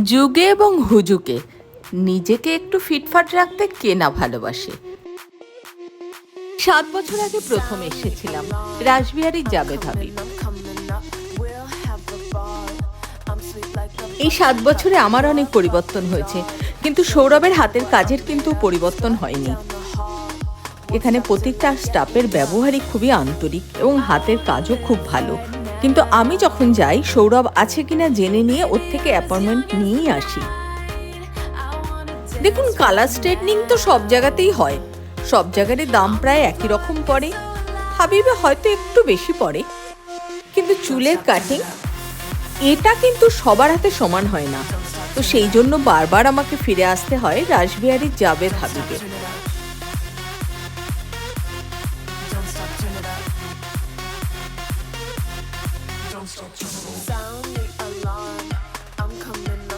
যুগে এবং হুজুগে নিজেকে একটু ফিটফাট রাখতে কে না ভালোবাসে। 7 বছর আগে প্রথম এসেছিলাম রাসবিহারীর জাবেদ হাবিব। এই 7 বছরে আমার অনেক পরিবর্তন হয়েছে, কিন্তু সৌরভের হাতের কাজের কিন্তু পরিবর্তন হয়নি। এখানে প্রত্যেকটা স্টাফের ব্যবহারই খুবই আন্তরিক এবং হাতের কাজও খুব ভালো। কিন্তু আমি যখন যাই সৌরভ আছে কিনা জেনে নিয়ে ওর থেকে অ্যাপয়েন্টমেন্ট নিয়েই আসি। দেখুন, কালার স্ট্রেটনিং তো সব জায়গাতেই হয়, সব জায়গারই দাম প্রায় একই রকম পড়ে। হাবিবে হয়তো একটু বেশি পড়ে, কিন্তু চুলের কাটিং এটা কিন্তু সবার হাতে সমান হয় না। তো সেই জন্য বারবার আমাকে ফিরে আসতে হয় রাসবিহারীর জাবেদ হাবিবে।